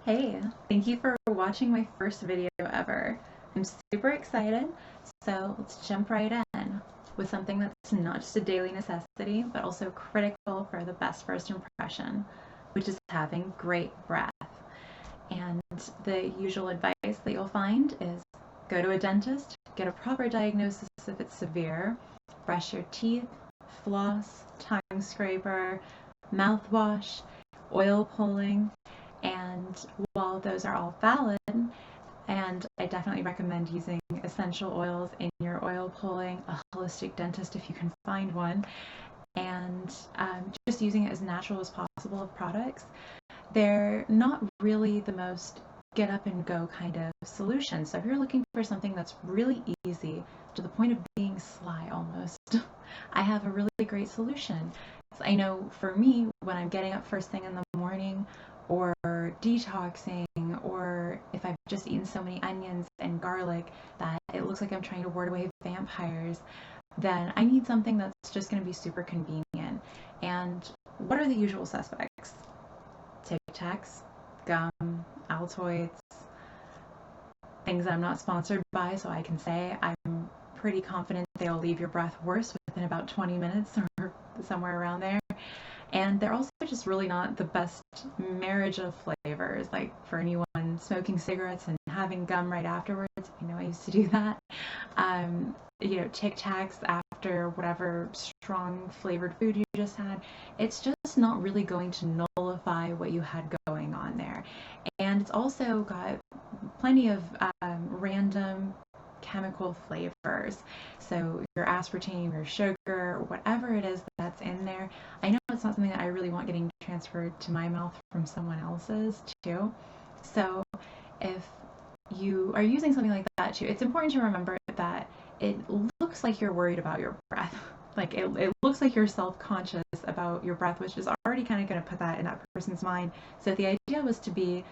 Hey, thank you for watching my first video ever. I'm super excited, so let's jump right in with something that's not just a daily necessity, but also critical for the best first impression, which is having great breath. And the usual advice that you'll find is go to a dentist, get a proper diagnosis if it's severe, brush your teeth, floss, tongue scraper, mouthwash, oil pulling, and while those are all valid, and I definitely recommend using essential oils in your oil pulling, a holistic dentist if you can find one, and just using it as natural as possible of products, they're not really the most get up and go kind of solution. So if you're looking for something that's really easy to the point of being sly almost, I have a really great solution. I know for me, when I'm getting up first thing in the morning or detoxing, or if I've just eaten so many onions and garlic that it looks like I'm trying to ward away vampires, then I need something that's just going to be super convenient. And what are the usual suspects? Tic Tacs, gum, Altoids, things I'm not sponsored by, so I can say I'm pretty confident they'll leave your breath worse within about 20 minutes or somewhere around there. And they're also just really not the best marriage of flavors. Like for anyone smoking cigarettes and having gum right afterwards, I know I used to do that. Tic Tacs after whatever strong flavored food you just had, it's just not really going to nullify what you had going on there. And it's also got plenty of random chemical flavors. So your aspartame, your sugar, whatever it is that's in there, I know it's not something that I really want getting transferred to my mouth from someone else's too. So if you are using something like that too, it's important to remember that it looks like you're worried about your breath. Like it looks like you're self-conscious about your breath, which is already kind of going to put that in that person's mind. So if the idea was to be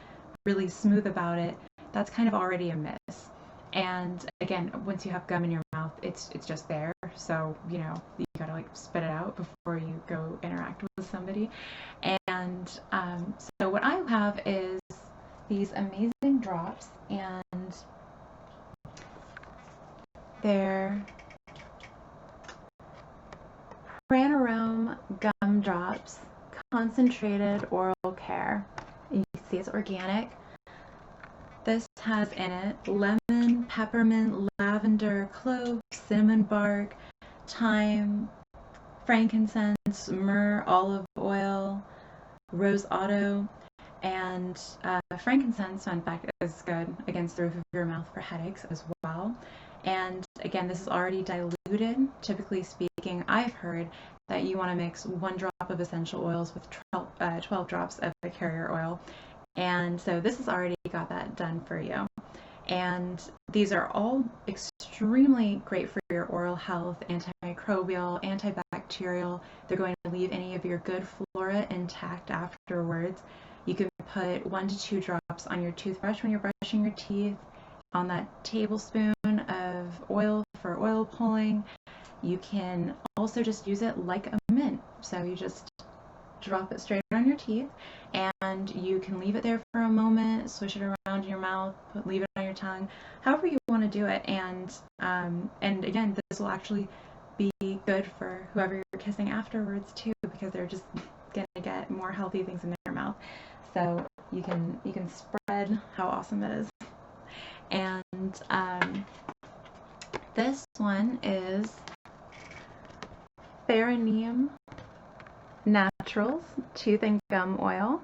really smooth about it, that's kind of already a miss. And again, once you have gum in your mouth, it's just there. So, you gotta like spit it out before you go interact with somebody. And so what I have is these amazing drops, and they're Pranarome gum drops, concentrated oral care. And you can see it's organic. This has in it lemon, peppermint, lavender, clove, cinnamon bark, thyme, frankincense, myrrh, olive oil, rose otto, and frankincense, fun fact, is good against the roof of your mouth for headaches as well. And again, this is already diluted. Typically speaking, I've heard that you want to mix 1 drop of essential oils with 12 drops of the carrier oil. And so this has already got that done for you. And these are all extremely great for your oral health, antimicrobial, antibacterial. They're going to leave any of your good flora intact afterwards. You can put 1 to 2 drops on your toothbrush when you're brushing your teeth, on that tablespoon of oil for oil pulling. You can also just use it like a mint. So you just drop it straight on your teeth, and you can leave it there for a moment, swish it around in your mouth, leave it on your tongue, however you want to do it. And again, this will actually be good for whoever you're kissing afterwards too, because they're just gonna get more healthy things in their mouth. So you can spread how awesome it is. And this one is Theraneem Naturals Tooth and Gum Oil,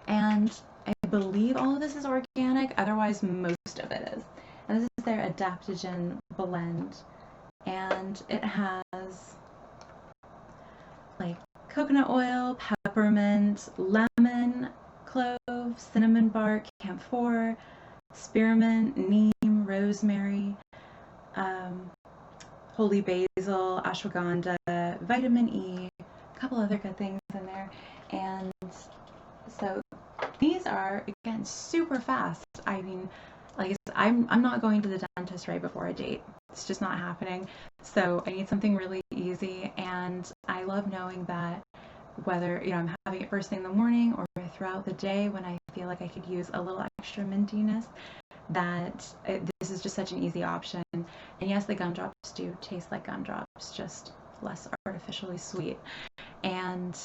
and I believe all of this is organic, otherwise most of it is. And this is their adaptogen blend, and it has like coconut oil, peppermint, lemon, clove, cinnamon bark, camphor, spearmint, neem, rosemary, holy basil, ashwagandha, vitamin E, a couple other good things in there. And so these are, again, super fast. I mean, like I said, I'm not going to the dentist right before a date. It's just not happening. So I need something really easy, and I love knowing that whether I'm having it first thing in the morning or throughout the day when I feel like I could use a little extra mintiness, this is just such an easy option. And yes, the gumdrops do taste like gumdrops, just less artificially sweet. And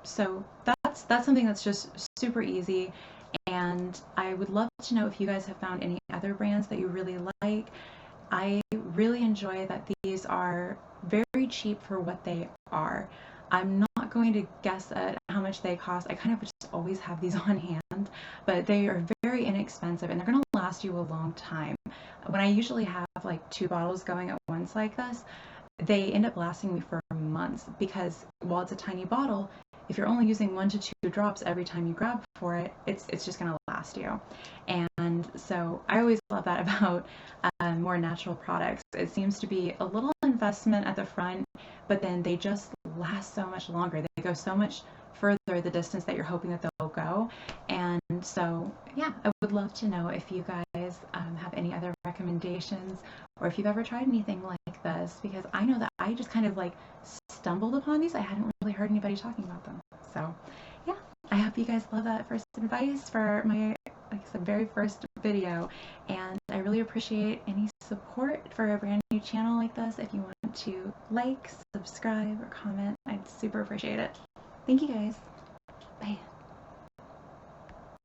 so that's something that's just super easy. And I would love to know if you guys have found any other brands that you really like. I really enjoy that these are very cheap for what they are. I'm not going to guess at how much they cost. I kind of just always have these on hand, but they are very inexpensive and they're going to last you a long time. When I usually have like 2 bottles going at once like this, they end up lasting me for months because while it's a tiny bottle, if you're only using 1 to 2 drops every time you grab for it, it's just going to last you. And so I always love that about more natural products. It seems to be a little investment at the front, but then they just last so much longer. They go so much further the distance that you're hoping that they'll go. And so, yeah, I would love to know if you guys have any other recommendations or if you've ever tried anything like this, because I know that I just kind of like stumbled upon these. I hadn't really heard anybody talking about them. So, yeah, I hope you guys love that first advice for my, like I said, very first video. And I really appreciate any support for a brand new channel like this. If you want to like, subscribe, or comment, I'd super appreciate it. Thank you guys. Bye.